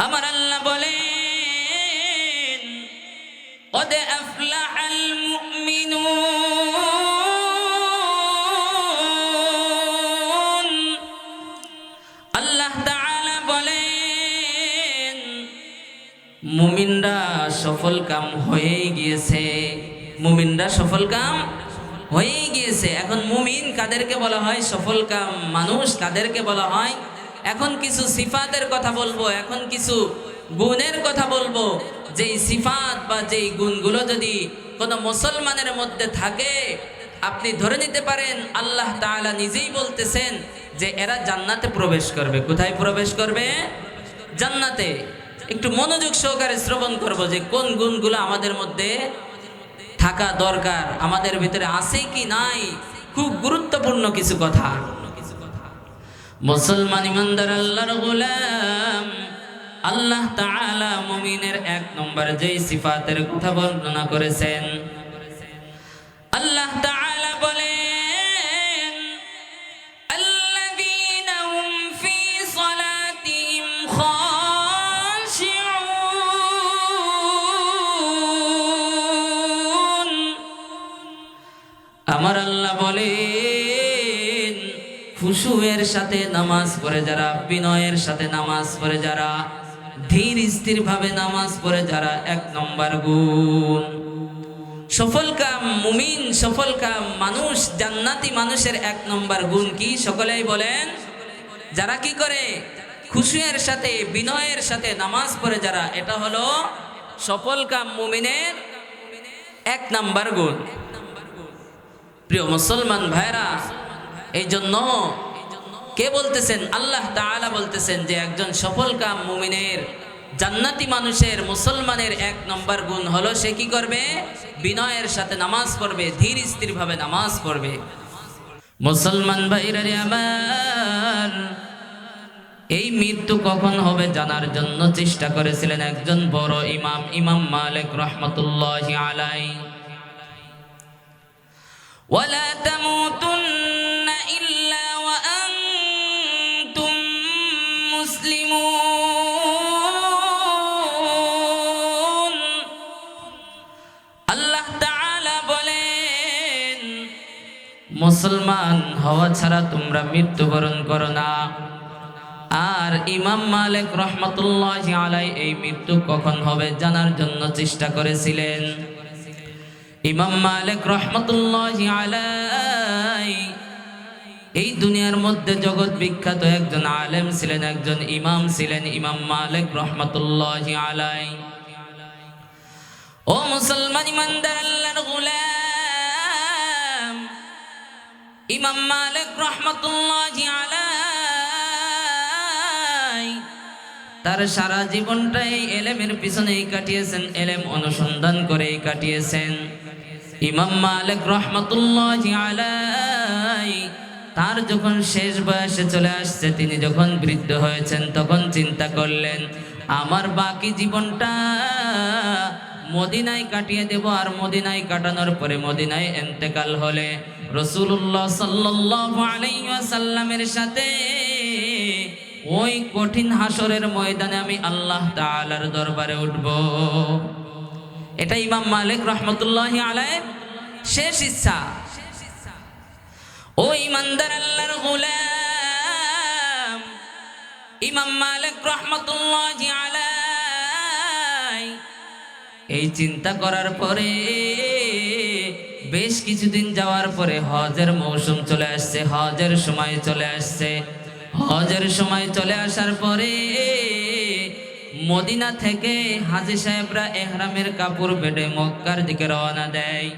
আমার আল্লাহ বলেন قد أفلح المؤمنون। আল্লাহ তাআলা বলেন মুমিনরা সফল কাম হয়েই গিয়েছে, মুমিনরা সফল কাম হয়েই গিয়েছে। এখন মুমিন কাদেরকে বলা হয়? সফল কাম মানুষ কাদেরকে বলা হয়? এখন কিছু সিফাতের কথা বলবো, এখন কিছু গুণের কথা বলবো। যেই সিফাত বা যেই গুণগুলো যদি কোনো মুসলমানের মধ্যে থাকে, আপনি ধরে নিতে পারেন আল্লাহ তাআলা নিজেই বলতেছেন যে এরা জান্নাতে প্রবেশ করবে। কোথায় প্রবেশ করবে? জান্নাতে। একটু মনোযোগ সহকারে শ্রবণ করব যে কোন গুণগুলো আমাদের মধ্যে থাকা দরকার, আমাদের ভিতরে আছে কি নাই। খুব গুরুত্বপূর্ণ কিছু কথা। মুসলমান ইমানদার আল্লাহর গোলাম, আল্লাহ তাআলা মুমিনের এক নম্বর যেই সিফাতের কথা বর্ণনা করেছেন, আল্লাহ তাআলা বলেন আল্লাযীনা হুম ফী সালাতিহিম খাশিউন। আমার আল্লাহ বলেন খুশুয়ের সাথে নামাজ পড়ে যারা, বিনয়ের সাথে নামাজ পড়ে যারা, ধীর স্থির ভাবে নামাজ পড়ে যারা, এক নম্বর গুণ। সফল কাম মুমিন, সফল কাম মানুষ, জান্নাতি মানুষের এক নম্বর গুণ কি? সকলেই বলেন। যারা কি করে? খুশুয়ের সাথে বিনয়ের সাথে নামাজ পড়ে যারা, এটা হলো সফল কাম মুমিনের এক নম্বর গুণ। প্রিয় মুসলমান ভাইরা, এই জন্য কে বলতেছেন? আল্লাহ তাআলা বলতেছেন যে একজন সফল কাম মুমিনের, জান্নাতি মানুষের, মুসলমানের এক নম্বর গুণ হলো সে কি করবে? বিনয়ের সাথে নামাজ পড়বে, ধীর স্থির ভাবে নামাজ পড়বে। মুসলমান ভাইরা আমার, এই মৃত্যু কখন হবে জানার জন্য চেষ্টা করেছিলেন একজন বড় ইমাম, ইমাম মালিক রাহমাতুল্লাহি আলাইহি। ওয়ালা তামুতুন্না ইল্লা ওয়া আনতুম মুসলিমুন। আল্লাহ তাআলা বলেন মুসলমান হওয়া ছাড়া তোমরা মৃত্যুবরণ করো না। আর ইমাম মালিক রাহমাতুল্লাহি আলাইহি এই মৃত্যু কখন হবে জানার জন্য চেষ্টা করেছিলেন। ইমাম মালিক রাহমাতুল্লাহি আলাইহি এই দুনিয়ার মধ্যে জগৎ বিখ্যাত একজন আলেম ছিলেন, একজন ইমাম ছিলেন, ইমাম মালিক রাহমাতুল্লাহি আলাইহি। ও মুসলমান ইমানদার আল্লাহর গোলাম, ইমাম মালিক রাহমাতুল্লাহি আলাইহি তার সারা জীবনটাই এলেমের পিছনেই কাটিয়েছেন, এলেম অনুসন্ধান করেই কাটিয়েছেন। ইমাম মালিক রাহমাতুল্লাহি আলাইহি তার যখন শেষ বয়সে চলে আসছে, তিনি যখন বৃদ্ধ হয়েছেন, তখন চিন্তা করলেন আমার বাকি জীবনটা মদিনায় কাটিয়ে দেব। আর মদিনায় কাটানোর পরে মদিনায় ইন্তেকাল হলে রাসূলুল্লাহ সাল্লাল্লাহু আলাইহি ওয়াসাল্লামের সাথে ওই কঠিন হাসরের ময়দানে আমি আল্লাহ তাআলার দরবারে উঠব। এটা ইমাম মালিক রাহমাতুল্লাহি আলাইহির শেষ ইচ্ছা। ও ইমানদার আল্লাহর গোলাম, ইমাম মালিক রাহমাতুল্লাহি আলাইহি এই চিন্তা করার পরে বেশ কিছুদিন যাওয়ার পরে হজের মৌসুম চলে আসছে, হজের সময় চলে আসছে। হজের সময় চলে আসার পরে মদিনা থেকে হাজী সাহেবরা ইহরামের কাপড় বেঁধে মক্কার দিকে রওনা দেয়।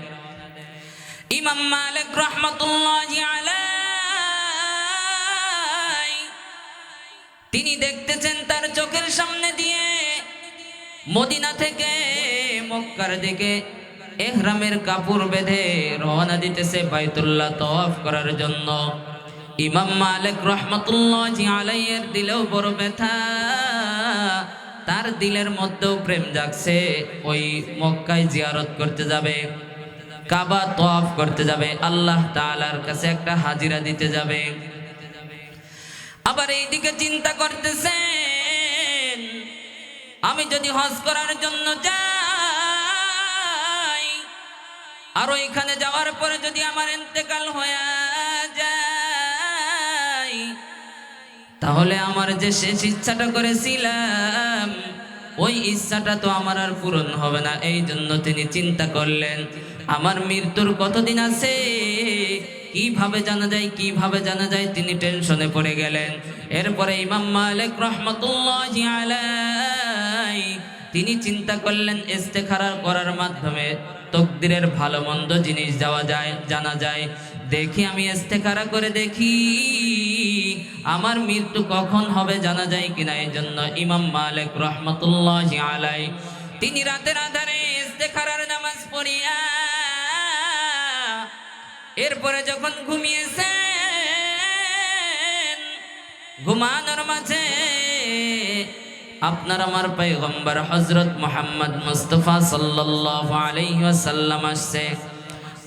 ইমাম মালিক রাহমাতুল্লাহি আলাইহি তিনি দেখতেছেন তার চোখের সামনে দিয়ে মদিনা থেকে মক্কার দিকে ইহরামের কাপড় বেঁধে রওনা দিতেছে বাইতুল্লাহ তাওয়াফ করার জন্য। ইমাম মালিক রাহমাতুল্লাহি আলাইহির দিলেও বড় ব্যথা, তার দিলের মধ্যেও প্রেম জাগছে। ওই মক্কায় জিয়ারত করতে যাবে, কাবা তাওয়াফ করতে যাবে, আল্লাহ তাআলার কাছে একটা হাজিরা দিতে যাবে। আবার এইদিকে চিন্তা করতেছেন আমি যদি হজ করার জন্য যাই আর ওইখানে যাওয়ার পরে যদি আমার ইন্তেকাল হয়ে যায়, তাহলে আমার যে শেষ ইচ্ছাটা করেছিলাম ওই ইচ্ছাটা তো আমার আর পূরণ হবে না। এই জন্য তিনি চিন্তা করলেন আমার মৃত্যুর কতদিন আছে, কিভাবে জানা যায়, কিভাবে জানা যায়, তিনি টেনশনে পড়ে গেলেন। এরপরে ইমাম মালিক রাহমাতুল্লাহি আলাইহি তিনি চিন্তা করলেন ইস্তেখারা করার মাধ্যমে তকদিরের ভালো মন্দ জিনিস জানা যায়। দেখি আমি ইস্তেখারা করে দেখি আমার মৃত্যু কখন হবে জানা যায় কিনা। এই জন্য ইমাম মালিক রাহমাতুল্লাহি আলাইহি তিনি রাতের আধারে ইস্তেখারার নামাজ পড়িয়া এরপরে যখন ঘুমিয়েছেন, ঘুমানোর মাঝে আপনার আমার পয়গম্বর হযরত মুহাম্মদ মুস্তাফা সাল্লাল্লাহু আলাইহি ওয়াসাল্লাম আসছে।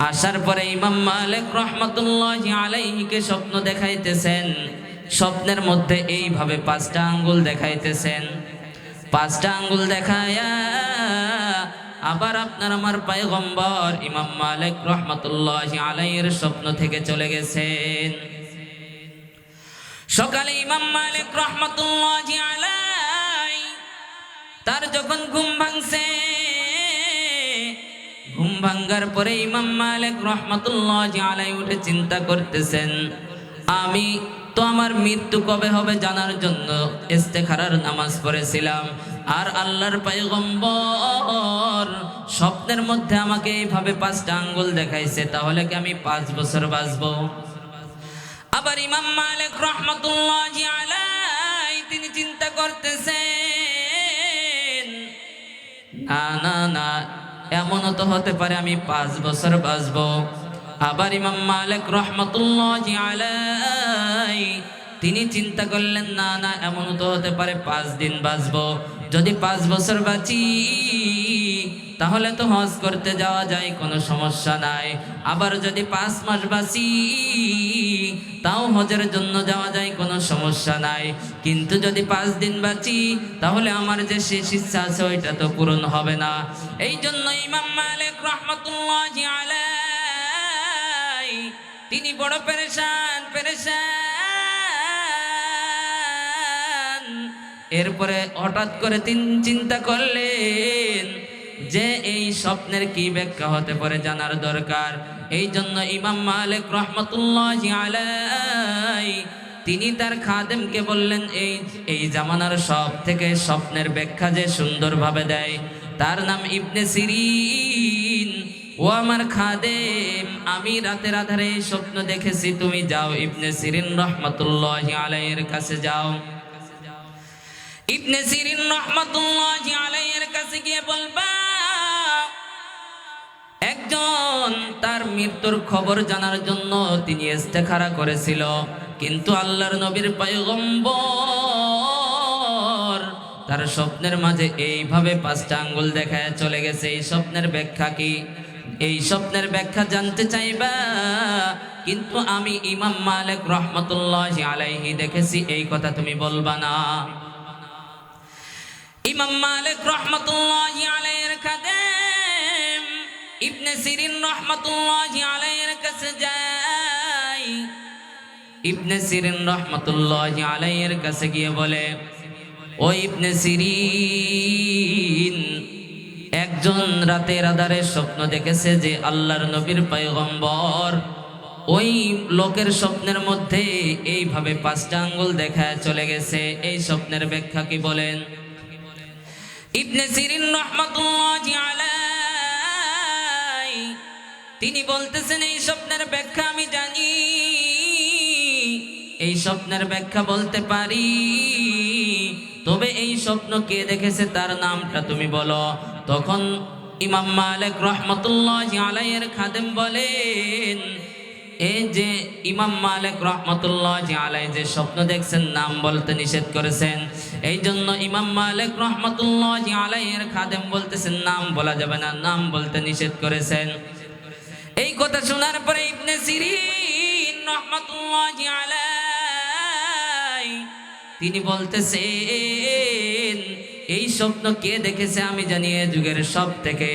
আসার পরে ইমাম মালিক রাহমাতুল্লাহি আলাইহিকে স্বপ্ন দেখাইতেছেন। স্বপ্নের মধ্যে এইভাবে 5টা আঙ্গুল দেখাইতেছেন। 5টা আঙ্গুল দেখায়া আবার আপনার আমার পয়গম্বর ইমাম মালিক রাহমাতুল্লাহি আলাইহির স্বপ্ন থেকে চলে গেছেন। সকালে ইমাম মালিক রাহমাতুল্লাহি আলাইহি তার যখন ঘুম ভাঙছে, ঘুম ভাঙার পরে ইমাম মালিক রাহমাতুল্লাহি আলাইহি উঠে চিন্তা করতেছেন আমি তো আমার মৃত্যু কবে হবে জানার জন্য ইস্তেখারার নামাজ পড়েছিলাম, আর আল্লাহর পয়গম্বর স্বপ্নের মধ্যে আমাকে এইভাবে 5টা আঙ্গুল দেখাইছে, তাহলে কি আমি 5 বছর বাঁচবো? আবার ইমাম মালিক রাহমাতুল্লাহি আলাইহি তিনি চিন্তা করতেছেন না না না, এমনও তো হতে পারে আমি 5 বছর বাঁচবো। আবার ইমাম মালিক রাহমাতুল্লাহি আলাইহি তিনি চিন্তা করলেন না না, এমনও তো হতে পারে 5 দিন বাঁচবো। যদি 5 বছর বাঁচি তাহলে তো হজ করতে যাওয়া যায়, কোনো সমস্যা নাই। আবার যদি 5 মাস বাঁচি তাও হজের জন্য যাওয়া যায়, কোনো সমস্যা নাই। কিন্তু যদি 5 দিন বাঁচি তাহলে আমার যে শেষ ইচ্ছা আছে ওইটা তো পূরণ হবে না। এই জন্য ইমাম মালিক রাহমাতুল্লাহি আলাইহি তিনি বড় পেরেশান। এরপরে হঠাৎ করে তিনি চিন্তা করলেন যে এই স্বপ্নের কি ব্যাখ্যা হতে পারে জানার দরকার। এই জন্য ইমাম মালিক রাহমাতুল্লাহি আলাইহি তিনি তার খাদেমকে বললেন এই জামানার সব থেকে স্বপ্নের ব্যাখ্যা যে সুন্দরভাবে দেয় তার নাম ইবনে সিরিন। ও আমার খাদেম, আমি রাতের আধারে স্বপ্ন দেখেছি, তুমি যাও ইবনে সিরিন রাহমাতুল্লাহি আলাইহির কাছে যাও। ইবনে সিরিন রাহমাতুল্লাহি আলাইহির কাছে গিয়ে বলবা একজন তার মৃত্যুর খবর জানার জন্য তিনি ইস্তেখারা করেছিল, কিন্তু আল্লাহর নবীর পয়গম্বর তার স্বপ্নের মাঝে এইভাবে 5টা আঙ্গুল দেখায় চলে গেছে। এই স্বপ্নের ব্যাখ্যা কি? এই স্বপ্নের ব্যাখ্যা জানতে চাইবা, কিন্তু আমি ইমাম মালিক রাহমাতুল্লাহি আলাইহি দেখেছি এই কথা তুমি বলবা না। ইমাম মালিক রাহমাতুল্লাহি আলাইহির খাদেম ইবনে সিরিন রাহমাতুল্লাহি আলাইহির কাছে যায়। ইবনে সিরিন রাহমাতুল্লাহি আলাইহির কাছে গিয়ে বলে ও ইবনে সিরিন, একজন রাতের আধারে স্বপ্ন দেখেছে যে আল্লাহর নবীর পয়গম্বর ওই লোকের স্বপ্নের মধ্যে এইভাবে 5টা আঙ্গুল দেখায় চলে গেছে, এই স্বপ্নের ব্যাখ্যা কি বলেন? ইবনে সিরিন রাহমাতুল্লাহি আলাইহি তিনি বলতেছেন এই স্বপ্নের ব্যাখ্যা আমি জানি, এই স্বপ্নের ব্যাখ্যা বলতে পারি, তবে এই স্বপ্ন কে দেখেছে তার নামটা তুমি বলো। তখন ইমাম মালিক রাহমাতুল্লাহি আলাইহির খাদেম বলেন এই যে ইমাম মালিক রাহমাতুল্লাহি আলাইহি যে স্বপ্ন দেখছেন নাম বলতে নিষেধ করেছেন, এই জন্য ইমাম মালিক রাহমাতুল্লাহি আলাইহির খাদেম বলতেছেন নাম বলা যাবে না, নাম বলতে নিষেধ করেছেন। এই কথা শোনার পরে ইবনে সিরিন রাহমাতুল্লাহি আলাইহি তিনি বলতেছেন এই স্বপ্ন কে দেখেছে আমি জানি এ যুগের সব থেকে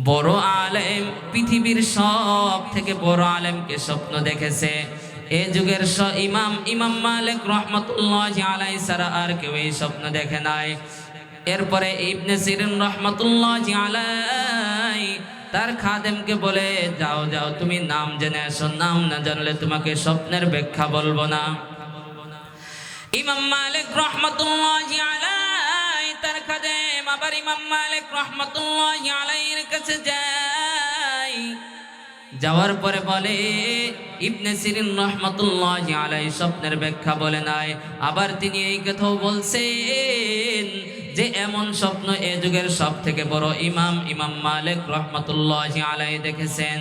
বড় আলেম, পৃথিবীর সব থেকে বড় আলেমকে স্বপ্ন দেখেছে এ যুগের ইমাম মালিক রহমতুল্লাহি আলাইহি ছাড়া আর কেউ এই স্বপ্ন দেখে নাই। এরপরে ইবনে সিরিন রহমতুল্লাহি আলাইহি তার খাদেমকে বলে, যাও যাও তুমি নাম জেনে আসো, নাম না জানলে তোমাকে স্বপ্নের ব্যাখ্যা বলবো না। ইমাম মালিক রহমতুল্লাহি আলাইহি তার খাদেম আবার ইমাম মালিক রহমতুল্লাহি আলাইহির কাছে যায়। যাওয়ার পরে বলে, ইবনে সিরিন রহমতুল্লাহি আলাইহি স্বপ্নের ব্যাখ্যা বলে নাই, আবার তিনি এই কথাও বলছেন যে এমন স্বপ্ন এ যুগের সব থেকে বড় ইমাম মালিক রহমতুল্লাহি আলাইহি দেখেছেন।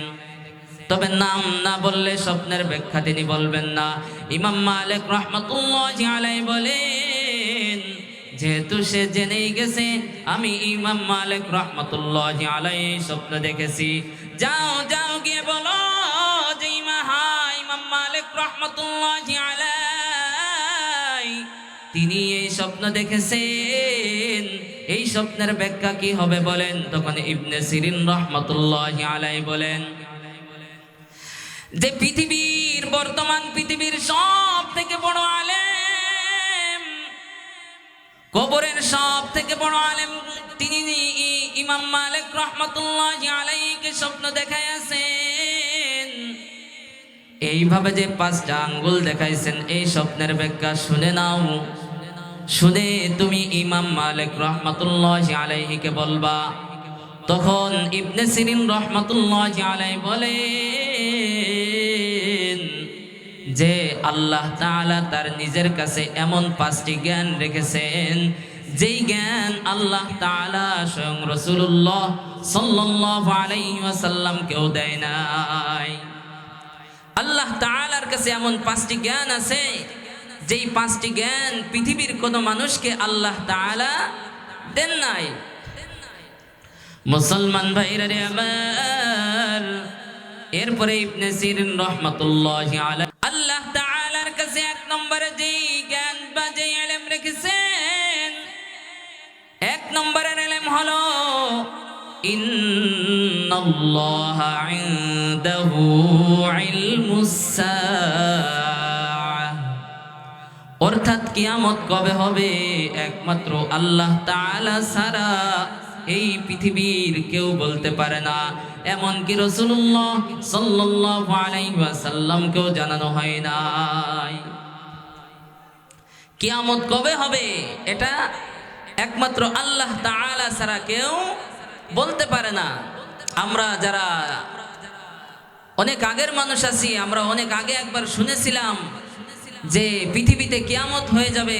তবে নাম না বললে স্বপ্নের ব্যাখ্যা তিনি বলবেন না। ইমাম মালিক রহমতুল্লাহি আলাইহি বলেন, যেহেতু সে জেনেই গেছে আমি ইমাম মালিক রহমতুল্লাহি আলাইহি স্বপ্ন দেখেছি, যাও যাও গিয়ে বলো যে ইমাম মালিক রহমতুল্লাহি আলাইহি তিনি এই স্বপ্ন দেখেছেন, এই স্বপ্নের ব্যাখ্যা কি হবে বলেন। তখন ইবনে সিরিন রহমতুল্লাহি আলাইহি বলেন যে বর্তমান পৃথিবীর সব থেকে বড় আলেম, কবরের সব থেকে বড় আলেম তিনি ইমাম মালিক রহমতুল্লাহি আলাইহিকে স্বপ্ন দেখাইয়াছেন। এইভাবে যে 5টা আঙ্গুল দেখাইছেন এই স্বপ্নের ব্যাখ্যা শুনে নাও, শুনে তুমি ইমাম মালিক রহমতুল্লাহি আলাইহিকে বলবা। তখন ইবনে সিরিন রহমতুল্লাহি আলাইহি বলেন যে আল্লাহ তাআলা তার নিজের কাছে এমন 5টি জ্ঞান রেখেছেন যেই জ্ঞান আল্লাহ তাআলা স্বয়ং রাসূলুল্লাহ সাল্লাল্লাহু আলাইহি ওয়াসাল্লামকেও দেয় নাই। আল্লাহ তাআলার কাছে এমন 5টি জ্ঞান আছে যেই 5টি জ্ঞান পৃথিবীর কোনো মানুষকে আল্লাহ তাআলা দেন নাই। মুসলমান ভাইরা রে আমার, এরপরে ইবনে সিরিন রহমতুল্লাহি আলাইহি আল্লাহ তাআলার কাছে 1 নম্বরে যেই জ্ঞান বা যেই ইলম রেখেছেন, 1 নম্বরের ইলম হলো ইন্নাল্লাহা ইনদাহু ইলমুস সাআহ, অর্থাৎ কিয়ামত কবে হবে একমাত্র আল্লাহ তাআলা ছাড়া এই পৃথিবীর কেউ বলতে পারে না। এমনকি রাসূলুল্লাহ সাল্লাল্লাহু আলাইহি ওয়াসাল্লামকেও জানানো হয় নাই। কিয়ামত কবে হবে এটা একমাত্র আল্লাহ তাআলা ছাড়া কেউ বলতে পারে না। আমরা যারা অনেক আগের মানুষ আছি, আমরা অনেক আগে একবার শুনেছিলাম যে পৃথিবীতে কিয়ামত হয়ে যাবে,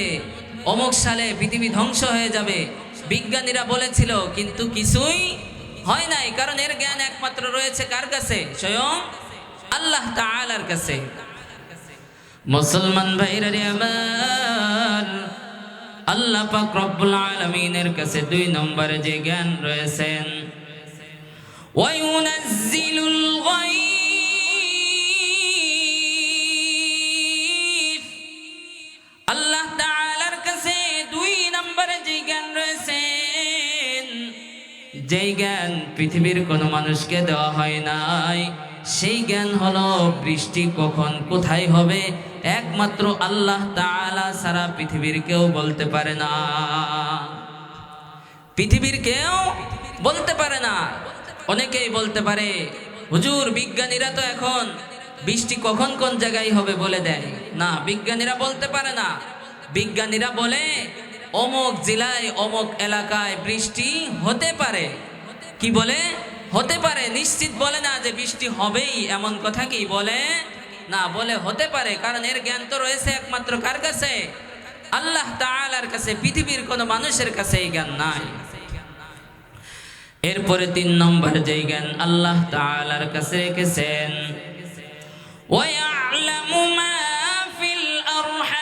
অমুক সালে পৃথিবী ধ্বংস হয়ে যাবে, বিজ্ঞানীরা বলেছিল, কিন্তু কিছুই হয় নাই। কারণ এর জ্ঞান একমাত্র রয়েছে কার কাছে? স্বয়ং আল্লাহ তাআলার কাছে। মুসলমান ভাইরা রে আমার, আল্লাহ পাক রব্বুল আলামিনের কাছে 2 নম্বরে যে জ্ঞান রয়েছেন, ওয়ায়ুনাজ্জিলুল গায়ব, আল্লাহ তাআলার কাছে 2 নম্বরে যে জ্ঞান রয়েছেন, যেই জ্ঞান পৃথিবীর কোনো মানুষকে দেওয়া হয় নাই, সেই জ্ঞান হলো বৃষ্টি কখন কোথায় হবে একমাত্র আল্লাহ তাআলা ছাড়া পৃথিবীর কেউ বলতে পারে না। পৃথিবীর কেউ বলতে পারে না। অনেকেই বলতে পারে, হুজুর বিজ্ঞানীরা তো এখন বৃষ্টি কখন কোন জায়গায় হবে বলে দেয়। না, বিজ্ঞানীরা বলতে পারে না। বিজ্ঞানীরা বলে অমুক জেলায় অমুক এলাকায় বৃষ্টি হতে পারে। কি বলে? হতে পারে, নিশ্চিত বলে না যে বৃষ্টি হবেই এমন কথা কি বলে না, বলে হতে পারে। কারণ এর জ্ঞান তো রয়েছে একমাত্র কার কাছে? আল্লাহ তাআলার কাছে। পৃথিবীর কোনো মানুষের কাছে এই জ্ঞান নাই। এরপরে 3 নম্বর যেই জ্ঞান আল্লাহ তাআলার কাছে রেখেছেন, ওয়ায়ালামু মা ফিল আরহাম,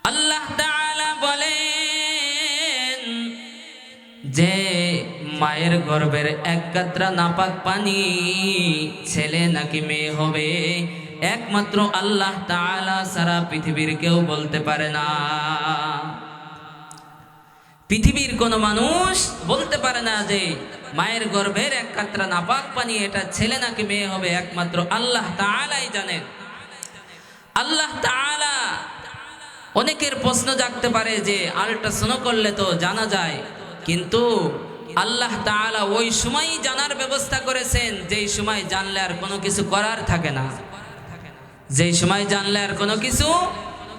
আল্লাহ তাআলা বলেন যে মায়ের গর্ভের 1 কাতরা নাপাক পানি ছেলে নাকি মেয়ে হবে, একমাত্র আল্লাহ তাআলা ছাড়া পৃথিবীর কেউ বলতে পারে না। পৃথিবীর কোনো মানুষ বলতে পারে না যে মায়ের গর্ভের এক কাতরা নাপাক পানি এটা ছেলে নাকি মেয়ে হবে, একমাত্র আল্লাহ তাআলাই জানেন। আল্লাহ তাআলা, অনেকের প্রশ্ন জাগতে পারে যে আল্ট্রাসাউন্ড করলে তো জানা যায়, কিন্তু আল্লাহ তাআলা ওই সময়ই জানার ব্যবস্থা করেছেন যেই সময় জানলে আর কোনো কিছু করার থাকে না, যেই সময় জানলে আর কোনো কিছু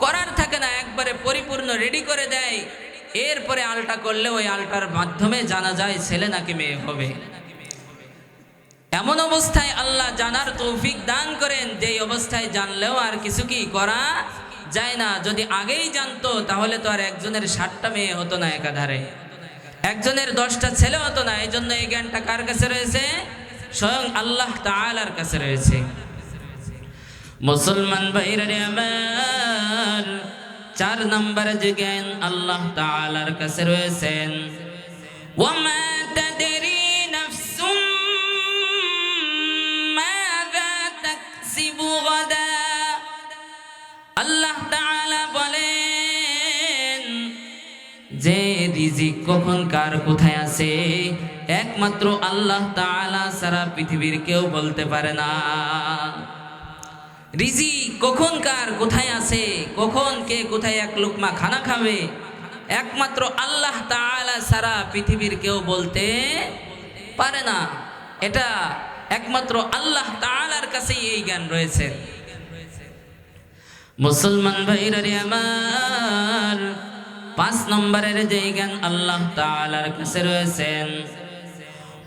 করার থাকে না, একবারে পরিপূর্ণ রেডি করে দেয়। এরপরে আলটা করলে ওই আলটার মাধ্যমে জানা যায় ছেলে নাকি মেয়ে হবে। এমন অবস্থায় আল্লাহ জানার তৌফিক দান করেন যেই অবস্থায় জানলেও আর কিছু কি করা যায় না। যদি আগেই জানতো তাহলে তো আর একজনের 60টা মেয়ে হতো না একাধারে, একজনের 10টা ছেলে হতো না। এই জন্য এই জ্ঞানটা কার কাছে রয়েছে? স্বয়ং আল্লাহ তাআলার কাছে রয়েছে। মুসলমান ভাইরা আমার, 4 নম্বরে যে জ্ঞান আল্লাহ তাআলার কাছে রয়েছেন, ওয়ামা তাদরি নাফসুম মাযা তাকসিবু গাদা। আল্লাহ তাআলা বলেন যে রিজিক কখন কার কোথায় আছে একমাত্র আল্লাহ তাআলা ছাড়া পৃথিবীর কেউ বলতে পারে না। রিজিক কখন কার কোথায় আছে, কখন কে কোথায় এক লুকমা খানা খাবে, একমাত্র আল্লাহ তাআলা ছাড়া পৃথিবীর কেউ বলতে পারে না। এটা একমাত্র আল্লাহ তাআলার কাছেই এই জ্ঞান রয়েছে। মুসলমান ভাইরা আমার, 5 নম্বরের যে জ্ঞান আল্লাহ তাআলার কাছে রয়েছেন,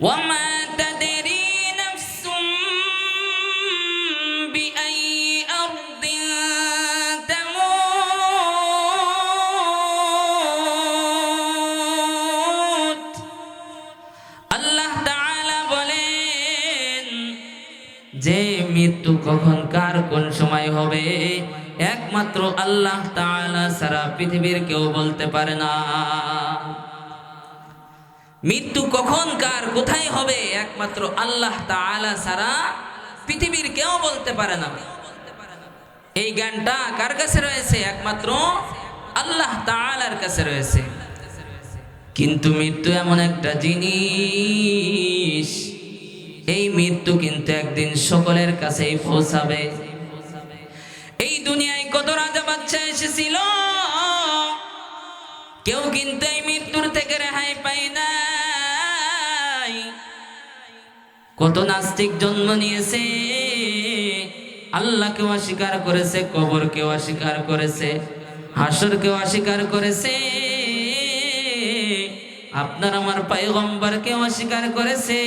ওয়ামা তাদরি নাফসুম বিআই আরদিন তামুত। আল্লাহ তাআলা বলেন যে মৃত্যু কখন কার কোন সময় হবে একমাত্র আল্লাহ তাআলা ছাড়া পৃথিবীর কেউ বলতে পারে না। মৃত্যু কখন কার কোথায় হবে একমাত্র আল্লাহ তাআলা ছাড়া পৃথিবীর কেউ বলতে পারে না। এই জ্ঞানটা কার কাছে রয়েছে? একমাত্র আল্লাহ তাআলার কাছে রয়েছে। কিন্তু মৃত্যু এমন একটা জিনিস, এই মৃত্যু কিন্তু একদিন সকলের কাছেই পৌঁছাবে। এই দুনিয়ায় কত রাজা বাদশা এসেছিল, কেউ কিন্তু এই মৃত্যুর থেকে রেহাই পায় নাই। কত নাস্তিক জন্ম নিয়েছে, আল্লাহকে অস্বীকার করেছে, কবরকে অস্বীকার করেছে, হাসরকে অস্বীকার করেছে, আপনার আমার পয়গম্বরকে অস্বীকার করেছে।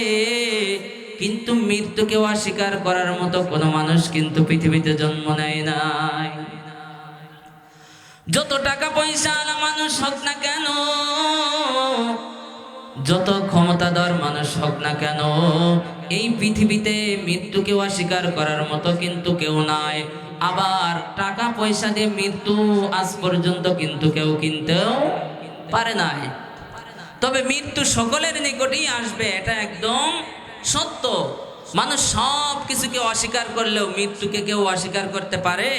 কিন্তু মৃত্যুকে অস্বীকার করার মতো কোনো মানুষ কিন্তু পৃথিবীতে জন্ম নেয় নাই। যত টাকা পয়সা আলা মানুষ হোক না কেন, যত ক্ষমতাধর মানুষ হোক না কেন, এই পৃথিবীতে মৃত্যুকে অস্বীকার করার মতো কিন্তু কেউ নাই। আবার টাকা পয়সা দিয়ে মৃত্যু আজ পর্যন্ত কিন্তু কেউ কিনতেও পারে নাই। তবে মৃত্যু সকলের নিকটেই আসবে, এটা একদম সত্য। মানুষ সব কিছুকে অস্বীকার করলেও মৃত্যুকে কেউ অস্বীকার করতে পারে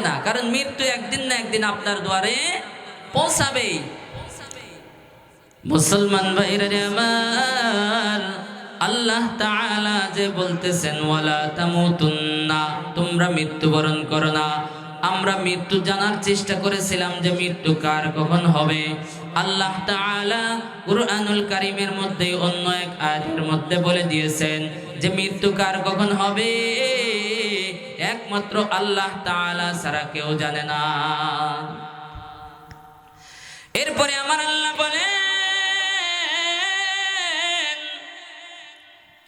না, কারণ মৃত্যু একদিন না একদিন আপনার দুয়ারে পৌঁছাবেই। মুসলমান ভাইরা আমার, আল্লাহ তাআলা যে বলতেছেন ওয়ালা তামুতুন্না, তোমরা মৃত্যুবরণ করো না। আমরা মৃত্যু জানার চেষ্টা করেছিলাম যে মৃত্যু কার কখন হবে। আল্লাহ তাআলা কুরআনুল কারীমের মধ্যে অন্য এক আয়াতের মধ্যে বলে দিয়েছেন যে মৃত্যু কার কখন হবে একমাত্র আল্লাহ তাআলা ছাড়া কেউ জানে না। এরপরে আমার আল্লাহ বলেন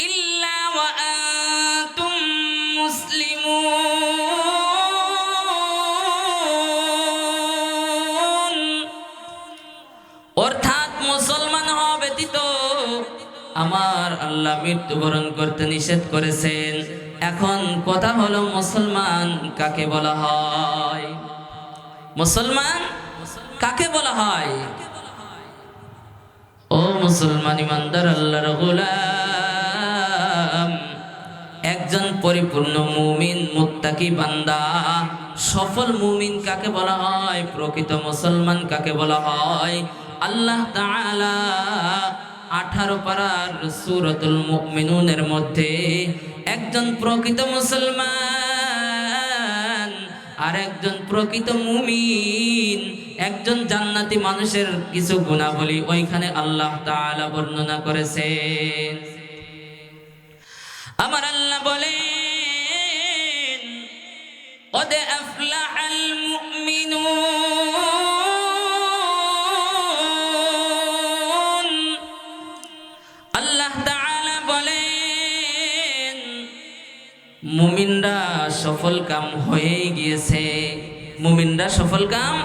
ইল্লা ওয়া আনতুম মুসলিমুন, অর্থাৎ মুসলমান হওয়া ব্যতীত আমার আল্লাহ মৃত্যুবরণ করতে নিষেধ করেছেন। এখন কথা হলো মুসলমান কাকে বলা হয়? মুসলমান কাকে বলা হয়? ও মুসলমান ইমানদার আল্লাহর গোলাম, এক একজন পরিপূর্ণ মুমিন মুত্তাকি বান্দা। সফল মুমিন কাকে বলা হয়, প্রকৃত মুসলমান কাকে বলা হয়? আল্লাহ তাআলা 18 পারার সূরাতুল মুমিনুনের মধ্যে একজন প্রকৃত মুসলমান আর একজন প্রকৃত মুমিন, একজন জান্নাতি মানুষের কিছু গুণাবলী ওইখানে আল্লাহ তাআলা বর্ণনা করেছেন। আমার আল্লাহ বলেন, قد أفلح المؤمنون। আল্লাহ তাআলা বলেন মুমিনরা সফল কাম হয়ে গিয়েছে, মুমিনরা সফল কাম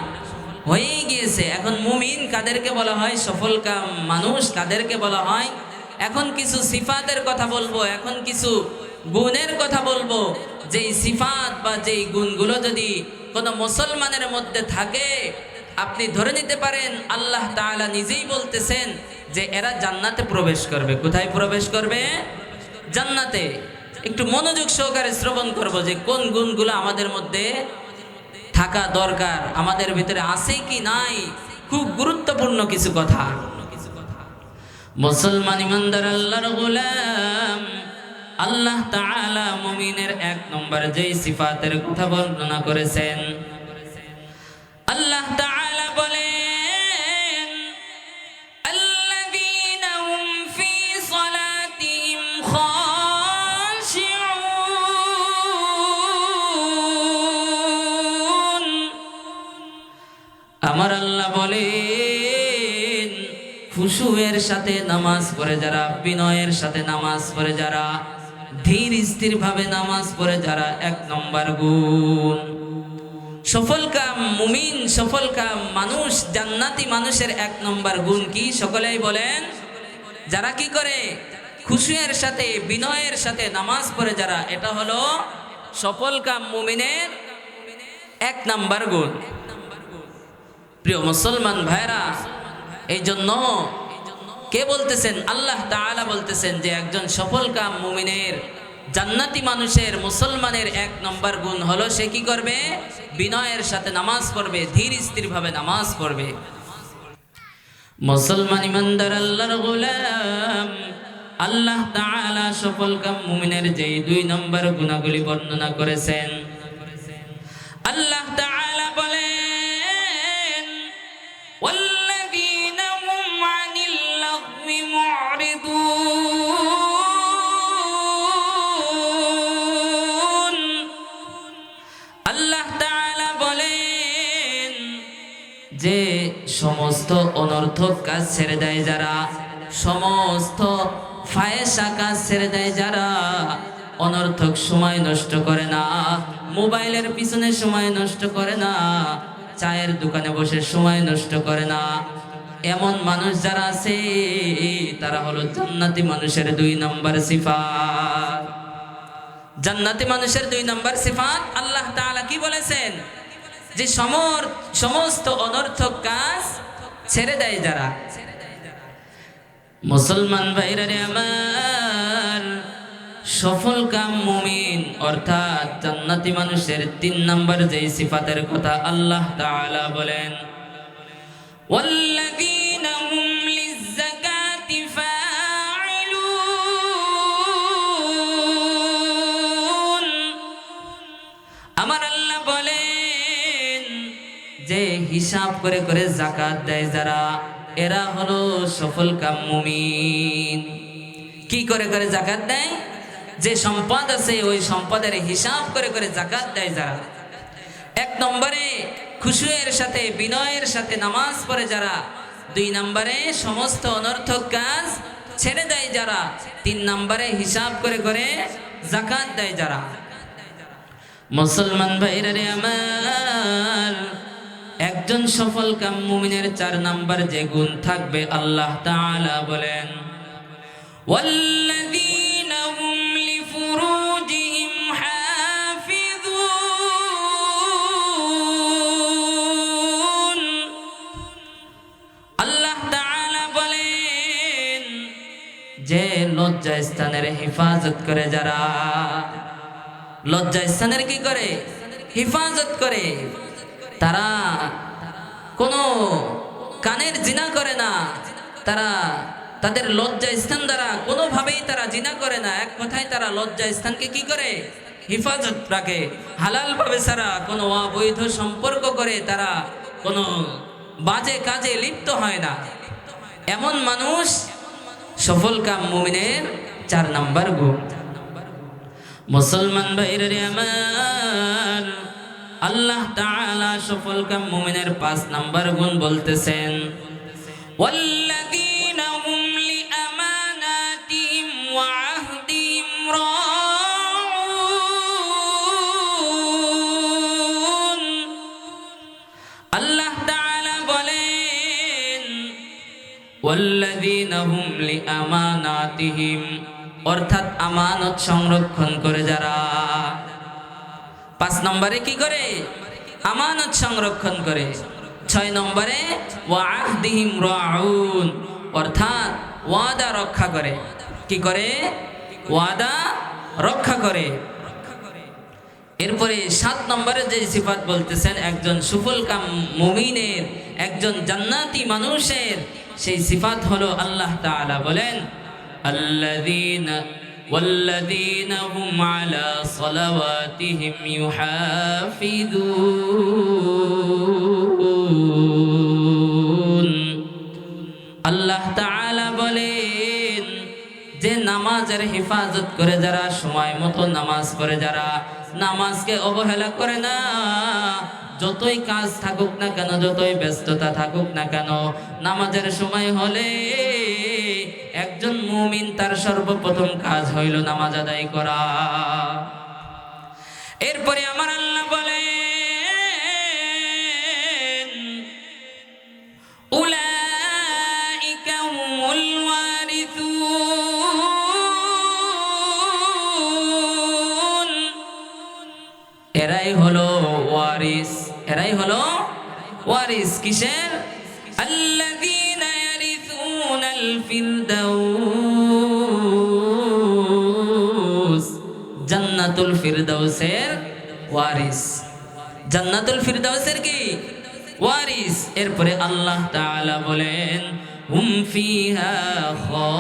হয়ে গিয়েছে। এখন মুমিন কাদেরকে বলা হয়, সফল কাম মানুষ কাদেরকে বলা হয়? এখন কিছু সিফাতের কথা বলবো, এখন কিছু গুণের কথা বলবো। যেই সিফাত বা যেই গুণগুলো যদি কোনো মুসলমানের মধ্যে থাকে, আপনি ধরে নিতে পারেন আল্লাহ তাআলা নিজেই বলতেছেন যে এরা জান্নাতে প্রবেশ করবে। কোথায় প্রবেশ করবে? জান্নাতে। একটু মনোযোগ সহকারে শ্রবণ করব যে কোন গুণগুলো আমাদের মধ্যে থাকা দরকার, আমাদের ভিতরে আছে কি নাই। খুব গুরুত্বপূর্ণ কিছু কথা। মুসলমান ইমানদার আল্লাহর গোলাম, আল্লাহ তাআলা মুমিনের 1 নম্বর যেই সিফাতের কথা বর্ণনা করেছেন, আল্লাহ তাআলা বলেন আল্লাযীনা হুম ফি সালাতিহিম খাশিউন। আমার আল্লাহ বলেন খুশুয়ের সাথে নামাজ পড়ে যারা, বিনয়ের সাথে নামাজ পড়ে যারা, ধীর স্থির ভাবে নামাজ পড়ে যারা, 1 নম্বর গুণ। সফল কাম মুমিন, সফল কাম মানুষ, জান্নাতি মানুষের 1 নম্বর গুণ কি? সকলেই বলেন। যারা কি করে? খুশুয়ের সাথে বিনয়ের সাথে নামাজ পড়ে যারা, এটা হলো সফল কাম মুমিনের 1 নম্বর গুণ। প্রিয় মুসলমান ভাইরা, এই জন্য কে বলতেছেন? আল্লাহ তাআলা বলতেছেন যে একজন সফল কাম মুমিনের, জান্নাতি মানুষের, মুসলমানের 1 নম্বর গুণ হলো সে কি করবে? বিনয়ের সাথে নামাজ পড়বে, ধীর স্থির ভাবে নামাজ পড়বে। মুসলমান ইমানদার আল্লাহর গোলাম, আল্লাহ তাআলা সফল কাম মুমিনের যেই 2 নম্বর গুণাগুলি বর্ণনা করেছেন, আল্লাহ তাআলা বলেন ওয়াল্লাযীনা হুম আনিল লাগwi মু'রিদুন। আল্লাহ তাআলা বলেন যে সমস্ত অনর্থক কাজ ছেড়ে দেয় যারা, সমস্ত ফায়সা কাজ ছেড়ে দেয় যারা, অনর্থক সময় নষ্ট করে না, মোবাইলের পিছনে সময় নষ্ট করে না, চায়ের দোকানে বসে সময় নষ্ট করে না, এমন মানুষ যারা আছে তারা হলো জান্নাতি মানুষের 2 নম্বর সিফাত। জান্নাতি মানুষের 2 নম্বর সিফাত আল্লাহ তাআলা কি বলেছেন? যে সমস্ত অনর্থক কাজ ছেড়ে দেয় যারা। মুসলমান ভাইরা রে আমার, সফল কাম মুমিন অর্থাৎ জান্নাতি মানুষের 3 নম্বর যেই সিফাতের কথা আল্লাহ তাআলা বলেন, ওয়াল্লাযীনা হুম লিয-যাকাতি ফাঈলুন। আমার আল্লাহ বলেন যে হিসাব করে করে যাকাত দেয় যারা, এরা হলো সফল কাম মুমিন। কি করে করে যাকাত দেয়? যে সম্পদ আছে ওই সম্পদের হিসাব করে করে যাকাত দেয় যারা। 1 নম্বরে খুশুয়ের সাথে বিনয়ের সাথে নামাজ পড়ে যারা, 2 নম্বরে সমস্ত অনর্থক কাজ ছেড়ে দেয় যারা, 3 নম্বরে হিসাব করে করে যাকাত দেয় যারা। মুসলমান ভাইরা রে আমার, একজন সফল কাম মুমিনের 4 নম্বর যে গুণ থাকবে আল্লাহ তাআলা বলেন ওয়াল্লাযীনা হুম লিফুরুজিহিম হাফিযুন। আল্লাহ তাআলা বলেন যে লজ্জাস্থানের হেফাজত করে যারা, লজ্জাস্থানের কি করে? হেফাজত করে। তারা কোনো কানের জিনা করে না, তারা তাদের লজ্জাস্থান দ্বারা কোনোভাবেই তারা জিনা করে না। এক কথায় তারা লজ্জাস্থানকে কি করে? হেফাজত রাখে। হালাল ভাবে ছাড়া কোনো অবৈধ সম্পর্ক করে তারা কোনো বাজে কাজে লিপ্ত হয় না। এমন মানুষ সফলকাম মুমিনের 4 নাম্বার গুণ। মুসলমান ভাইরা আমার, আল্লাহ তাআলা সফলকাম মুমিনের 5 নাম্বার গুণ বলতেছেন, ওয়াল্লাযীনা হুম লিআমানাতিহিম ওয়া আহদিহিম রাউন। আল্লাহ তাআলা বলেন ওয়াল্লাযীনা হুম লিআমানাতিহিম, অর্থাৎ আমানত সংরক্ষণ করে যারা। 5 নম্বরে কি করে? আমানত সংরক্ষণ করে। 6 নম্বরে ওয়া আহদিহিম রাউন, অর্থাৎ ওয়াদা রক্ষা করে। কি করে? ওয়াদা রক্ষা করে। এরপরে 7 নম্বরে যে সিফাত বলতেছেন একজন সফলকাম মুমিনের, একজন জান্নাতি মানুষের সেই সিফাত হলো, আল্লাহ তাআলা বলেন والذين هم على صلواتهم يحافظون। আল্লাহ তাআলা বলেন যে নামাজের হেফাজত করে যারা, সময় মতো নামাজ পড়ে যারা, নামাজকে অবহেলা করে না, যতই কাজ থাকুক না কেন, যতই ব্যস্ততা থাকুক না কেন, নামাজের সময় হলে একজন মুমিন তার সর্বপ্রথম কাজ হইল নামাজ আদায় করা। এরপরে আমার আল্লাহ বলেন উলাইকা হুমুল ওয়ারিসুন, এরাই হলো ওয়ারিস। এরাই হলো ওয়ারিস। কিসের? আল্লাযীনা ইয়ারিসুনাল ফিরদাউস, জান্নাতুল ফিরদাউসের ওয়ারিস। জান্নাতুল ফিরদাউসের কি? ওয়ারিস। এরপরে আল্লাহ তাআলা বলেন হুম ফিহা খালিদুন,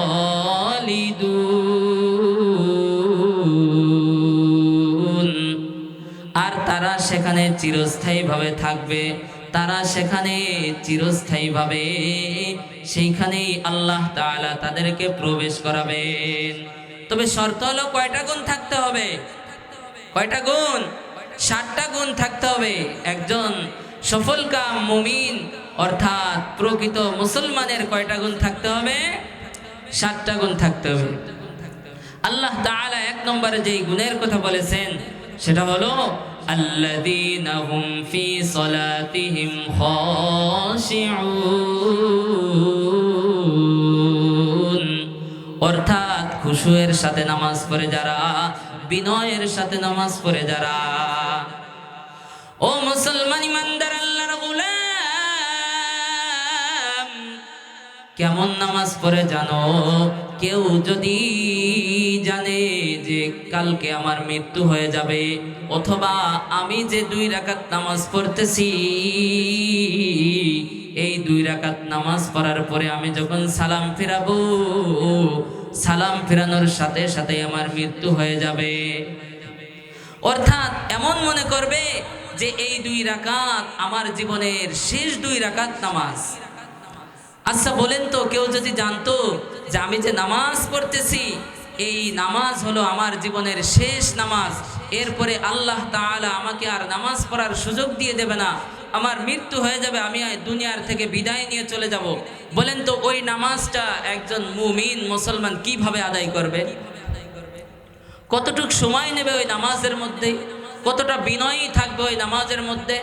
আর তারা সেখানে চিরস্থায়ীভাবে থাকবে। তারা সেখানে চিরস্থায়ীভাবে, সেইখানেই আল্লাহ তাআলা তাদেরকে প্রবেশ করাবেন। তবে শর্ত হলো কয়টা গুণ থাকতে হবে? কয়টা গুণ? 7টা গুণ থাকতে হবে। একজন সফলকাম মুমিন অর্থাৎ প্রকৃত মুসলমানের কয়টা গুণ থাকতে হবে? 7টা গুণ থাকতে হবে। আল্লাহ তাআলা 1 নম্বরে যেই গুণের কথা বলেছেন সেটা হলো আল্লাযীনা হুম ফি সালাতিহিম খাশিউন, অর্থাৎ খুশুয়ের সাথে নামাজ পড়ে যারা, বিনয়ের সাথে নামাজ পড়ে যারা। ও মুসলমান ইমানদার আল্লাহর গোলাম, কেমন নামাজ পড়ে জানো? কেউ যদি জানে যে কালকে আমার মৃত্যু হয়ে যাবে, অথবা আমি যে 2 রাকাত নামাজ পড়তেছি, এই 2 রাকাত নামাজ পড়ার পরে আমি যখন সালাম ফিরাবো, সালাম ফিরানোর সাথে সাথে আমার মৃত্যু হয়ে যাবে। অর্থাৎ এমন মনে করবে যে এই 2 রাকাত আমার জীবনের শেষ 2 রাকাত নামাজ। আচ্ছা বলেন তো, কেউ যদি জানতো যে আমি যে নামাজ পড়তেছি এই নামাজ হলো আমার জীবনের শেষ নামাজ, এরপরে আল্লাহ তাআলা আমাকে আর নামাজ পড়ার সুযোগ দিয়ে দেবে না, আমার মৃত্যু হয়ে যাবে, আমি দুনিয়ার থেকে বিদায় নিয়ে চলে যাব, বলেন তো ওই নামাজটা একজন মুমিন মুসলমান কিভাবে আদায় করবে? কতটুক সময় নেবে ওই নামাজের মধ্যে? কতটা বিনয়ী থাকবে ওই নামাজের মধ্যে?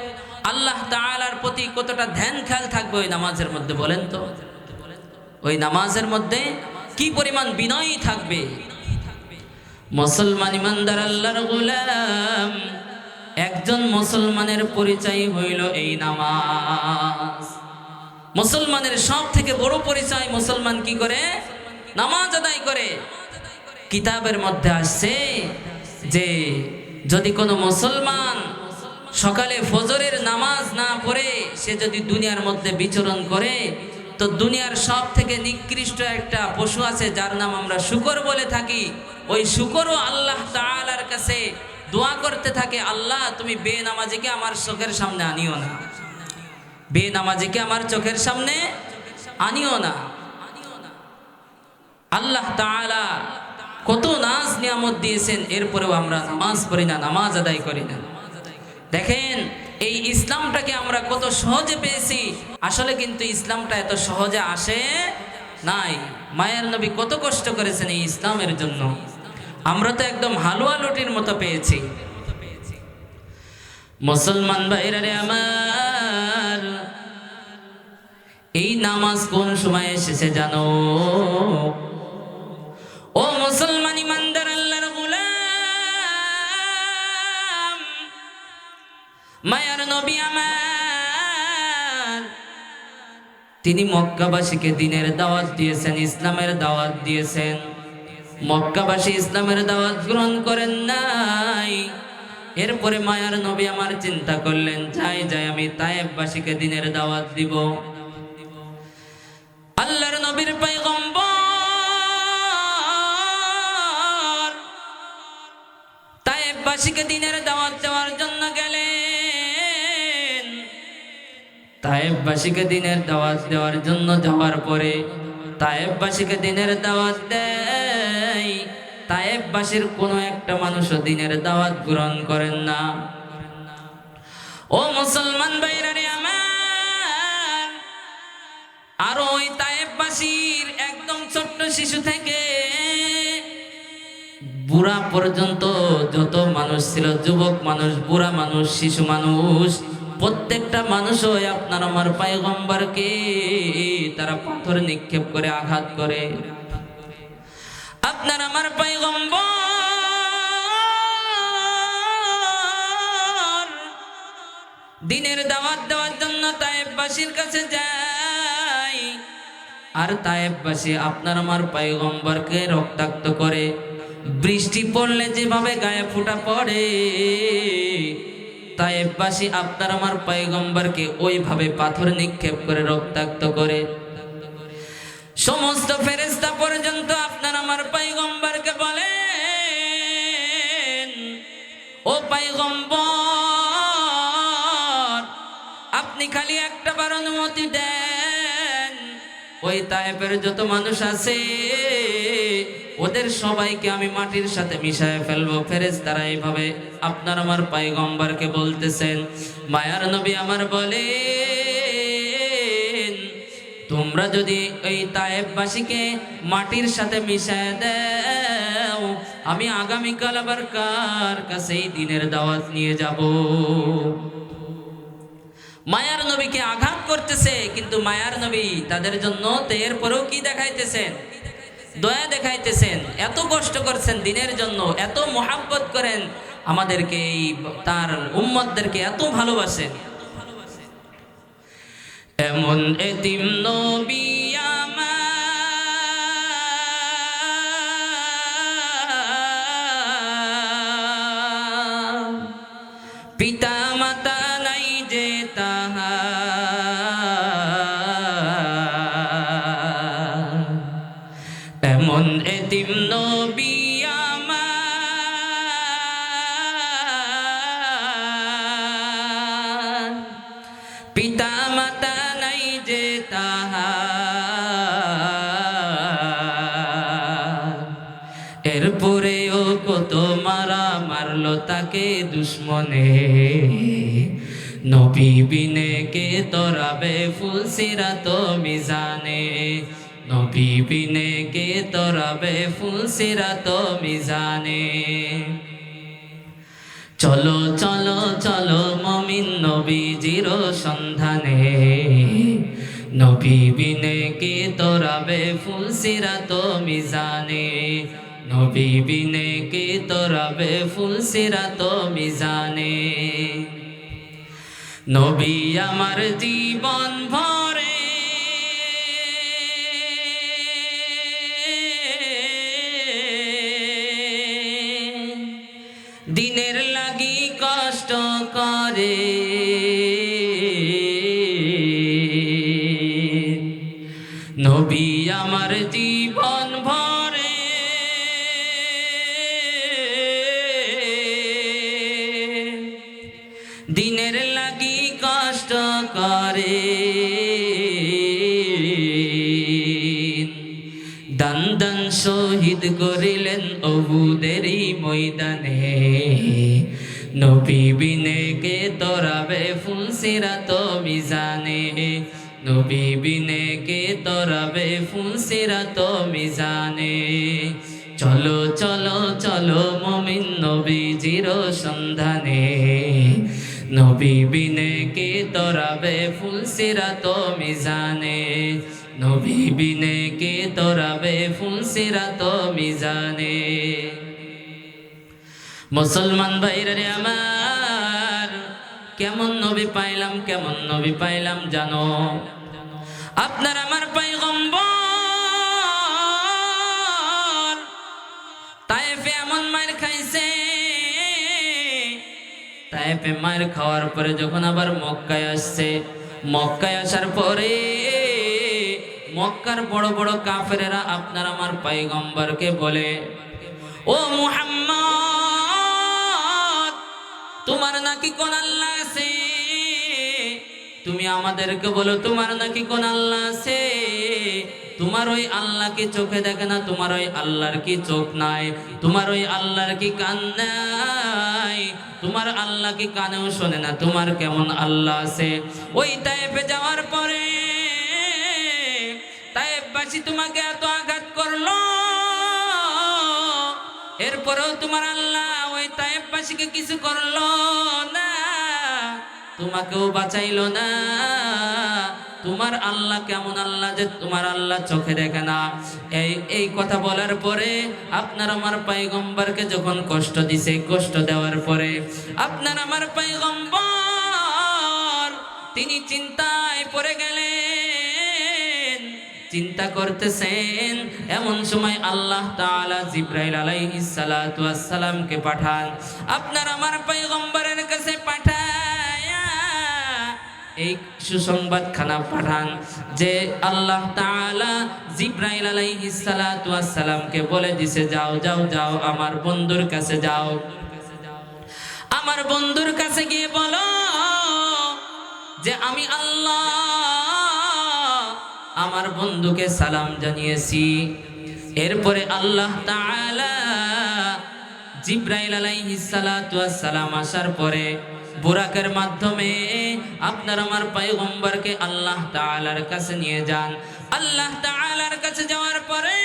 আল্লাহ তাআলার প্রতি কতটা ধ্যান খেয়াল থাকবে ওই নামাজের মধ্যে? বলেন তো ওই নামাজের মধ্যে কি পরিমাণ বিনয়ী থাকবে? মুসলমান ইমানদার আল্লাহর গোলাম, একজন মুসলমানের পরিচয় হইল এই নামাজ। মুসলমানের সব থেকে বড় পরিচয়, মুসলমান কি করে? নামাজ আদায় করে। কিতাবের মধ্যে আসছে যে যদি কোনো মুসলমান সকালে ফজরের নামাজ না পড়ে সে যদি দুনিয়ার মধ্যে বিচরণ করে, তো দুনিয়ার সব থেকে নিকৃষ্ট একটা পশু আছে যার নাম আমরা শূকর বলে থাকি। ওই শূকরও আল্লাহ তাআলার কাছে দোয়া করতে থাকে, আল্লাহ তুমি বেনামাজিকে আমার চোখের সামনে আনিও না, বেনামাজিকে আমার চোখের সামনে আনিও না। আল্লাহ তাআলা কত নাজ নিয়ামত দিয়েছেন, এরপরেও আমরা নামাজ পড়ি না, নামাজ আদায় করি না। দেখেন এই ইসলামটাকে আমরা কত সহজে পেয়েছি, আসলে কিন্তু ইসলামটা এত সহজে আসে নাই। মায়ের নবী কত কষ্ট করেছেন এই ইসলামের জন্য, আমরা তো একদম হালুয়া লুটির মতো পেয়েছি। মুসলমান ভাইরা রে আমার, এই নামাজ কোন সময় এসেছে জানো? ও মুসলমান ইমানদার আল্লাহর গোলাম, মায়ার নবী আমার, তিনি মক্কাবাসীকে দ্বীনের দাওয়াত দিয়েছেন, ইসলামের দাওয়াত দিয়েছেন। মক্কাবাসী ইসলামের দাওয়াত গ্রহণ করেন নাই। এরপরে মায়ার নবী আমার চিন্তা করলেন, যাই আমি তায়েফবাসীকে দ্বীনের দাওয়াত দিব। আল্লাহর নবীর পয়গম্বর তায়েফবাসীকে দ্বীনের দাওয়াত দেওয়ার জন্য গেলেন। তায়েফবাসীকে দ্বীনের দাওয়াত দেওয়ার জন্য যাওয়ার পরে তায়েফবাসীকে দ্বীনের দাওয়াত দেয়, তায়েফবাসীর কোনো একটা মানুষও দ্বীনের দাওয়াত গ্রহণ করেন না। ও মুসলমান ভাইরা রে আমার, আর ওই তায়েফবাসীর একদম ছোট্ট শিশু থেকে বুড়া পর্যন্ত যত মানুষ ছিল, যুবক মানুষ, বুড়া মানুষ, শিশু মানুষ, প্রত্যেকটা মানুষই আপনার আমার পয়গম্বরকে তারা পাথর নিক্ষেপ করে আঘাত করে। আপনার আমার পয়গম্বর দ্বীনের দাওয়াত দেওয়ার জন্য তায়েফবাসীর কাছে যায়, আর তায়েফবাসী আপনার আমার পয়গম্বরকে রক্তাক্ত করে। বৃষ্টি পড়লে যেভাবে গায়ে ফোঁটা পড়ে, তায়েফবাসী আপনার আমার পয়গম্বরকে ওইভাবে পাথর নিক্ষেপ করে রক্তাক্ত করে। সমস্ত ফেরেশতা পর্যন্ত আপনার আমার পয়গম্বরকে বলেন, ও পয়গম্বর, আপনি খালি একটা বার অনুমতি দেন, ওই তায়েফের যত মানুষ আছে ওদের সবাইকে আমি মাটির সাথে মিশায় ফেলবো। ফেরেশতারা এইভাবে আপনার আমার পয়গম্বরকে বলতেছেন। মায়ার নবী আমার বলেন, তোমরা যদি এই তায়েফবাসীকে মাটির সাথে মিশায় দাও, আমি আগামীকাল আবার কার কাছে এই দ্বীনের দাওয়াত নিয়ে যাব। মায়ার নবীকে আঘাত করতেছে, কিন্তু মায়ার নবী তাদের জন্য তো এরপরেও কি দেখাইতেছেন? দয়া দেখাইতেছেন। এত কষ্ট করছেন দ্বীনের জন্য, এত মোহাব্বত করেন আমাদেরকে, এই তার উম্মতদেরকে এত ভালোবাসেন। এমন এতিম নবী আমার, পিতা মাতা নাই যে তাহার, এমন এতিম নবী আমার, পিতা মাতা নাই যে তাহার, এরপরেও কত মারা মারলো তাকে দুশ্মনে, নবী বিনে কে তোরাবে ফুলসিরাত মিজানে, নবী বিনে কে তোরাবে ফুলসিরাত মিজানে। চলো চলো চলো মমিন নবীজির সন্ধানে, নবী বিনে কে তোরাবে ফুলসিরাত মিজানে, নবী বিনে কে তোরাবে ফুলসিরাত মিজানে। নবী আমার জীবন ভরে করে নবী আমার জীবন ভরে দিনের লাগি কষ্ট করে দান দান শহীদ করিলেন উহুদেরই ময়দানে নবী বিনে কে তোরাবে ফুলসিরাত মিজানে নবী বিনে কে তোরাবে ফুলসিরাত মিজানে চলো চলো চলো মুমিন নবীজির সন্ধানে নবী বিনে কে তোরাবে ফুলসিরাত মিজানে নবী বিনে কে তোরাবে ফুলসিরাত মিজানে মুসলমান ভাইরা রে আমার কেমন নবী পাইলাম জানো আপনার আমার পয়গম্বর তায়েফে এমন মার খাইছে তায়েফে মার খাওয়ার পরে যখন আবার মক্কায় আসছে মক্কায় আসার পরে মক্কার বড় বড় কাফেরেরা আপনার আমার পয়গম্বরকে বলে ও মুহাম্মদ তোমার নাকি কোন আল্লাহ আছে তুমি আমাদেরকে বলো তোমার নাকি কোন আল্লাহ আছে তোমার ওই আল্লাহ কি চোখে দেখে না তোমার ওই আল্লাহর কি চোখ নাই তোমার ওই আল্লাহর কি কান নাই তোমার আল্লাহ কি কানেও শোনে না তোমার কেমন আল্লাহ আছে ওই তায়েফে যাওয়ার পরে তায়েফবাসী তোমাকে এত আঘাত করলো এরপরেও তোমার আল্লাহ ওই তায়েফবাসীকে কিছু করলো না তোমাকেও বাঁচাইলো না তোমার আল্লাহ কেমন আল্লাহ যে তোমার আল্লাহ চোখে দেখে না এই কথা বলার পরে আপনার আমার পয়গম্বরকে যখন কষ্ট দিছে কষ্ট দেওয়ার পরে আপনার আমার পয়গম্বর তিনি চিন্তায় পড়ে গেলেন চিন্তা করতেছেন এমন সময় আল্লাহ তাআলা জিবরাইল আলাইহিস সালাতু ওয়াস সালামকে পাঠান আপনার আমার পয়গম্বরের কাছে পাঠায়া এই সুসংবাদ খানা পাঠান যে আল্লাহ তাআলা জিবরাইল আলাইহিস সালাতু ওয়াস সালামকে বলে দিছে যাও যাও যাও আমার বন্ধুর কাছে যাও আমার বন্ধুর কাছে গিয়ে বলো যে আমি আল্লাহ আমার বন্ধুকে সালাম জানিয়েছি এরপরে আল্লাহ তাআলা জিবরাইল আলাইহিস সালাতু ওয়াস সালাম আসার পরে বুরাকের মাধ্যমে আপনার আমার পয়গম্বরকে আল্লাহ তাআলার কাছে নিয়ে যান আল্লাহ তাআলার কাছে যাওয়ার পরে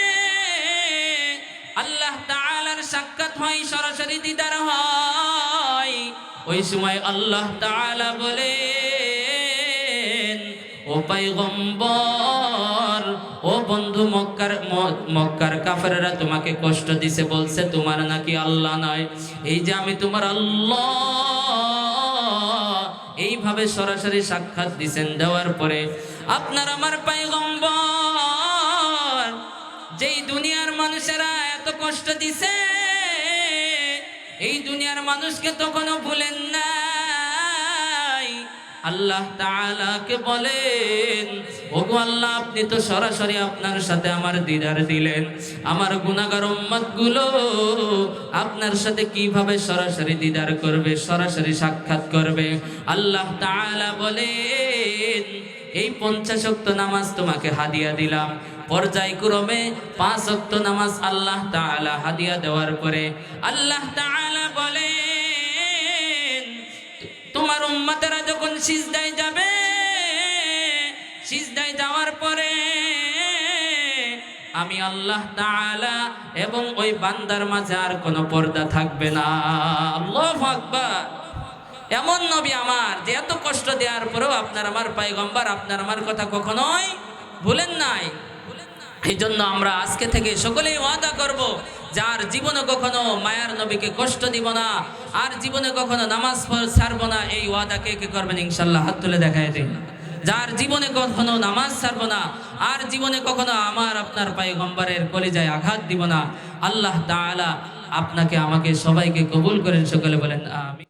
আল্লাহ তাআলার সাক্ষাৎ হয় সরাসরি দিদার হয় ওই সময় আল্লাহ তাআলা বলেন ও পয়গম্বর ও বন্ধু মক্কার কাফেররা তোমাকে কষ্ট দিছে বলছে তোমার নাকি আল্লাহ নয় এই যে আমি তোমার আল্লাহ এইভাবে সরাসরি সাক্ষাৎ দিবেন দেওয়ার পরে আপনার আমার পয়গম্বর যেই দুনিয়ার মানুষেরা এত কষ্ট দিছে এই দুনিয়ার মানুষকে তখনও ভুলেন নাই আল্লাহ তাআলাকে বলেন ওগো আল্লাহ আপনি তো সরাসরি আপনার সাথে আমার দিদার দিলেন আমার গুনাহগার উম্মতগুলো আপনার সাথে কিভাবে সরাসরি দিদার করবে সরাসরি সাক্ষাৎ করবে আল্লাহ তাআলা বলেন এই 50 ওয়াক্ত নামাজ তোমাকে হাদিয়া দিলাম পর্যায়ক্রমে 5 ওয়াক্ত নামাজ আল্লাহ তাআলা হাদিয়া দেওয়ার পরে আল্লাহ তাআলা বলেন তোমার উম্মতেরা যখন সিজদায় যাবে সিজদায় যাওয়ার পরে আমি আল্লাহ তাআলা এবং ওই বান্দার মাঝে আর কোনো পর্দা থাকবে না আল্লাহু আকবার এমন নবী আমার যে এত কষ্ট দেওয়ার পরেও আপনার আমার পয়গম্বর আপনার আমার কথা কখনোই ভুলেন নাই এই জন্য আমরা আজকে থেকে সকলেই ওয়াদা করব যার জীবনে কখনো মায়ার নবীকে কষ্ট দিব না আর জীবনে কখনো নামাজ ছাড়বো না এই ওয়াদা কে কে করবেন ইনশাআল্লাহ হাত তুলে দেখায় দিন যার জীবনে কখনো নামাজ ছাড়বো না আর জীবনে কখনো আমার আপনার পয়গম্বরের কলিজায় আঘাত দিব না আল্লাহ তাআলা আপনাকে আমাকে সবাইকে কবুল করেন সকলে বলেন আমিন।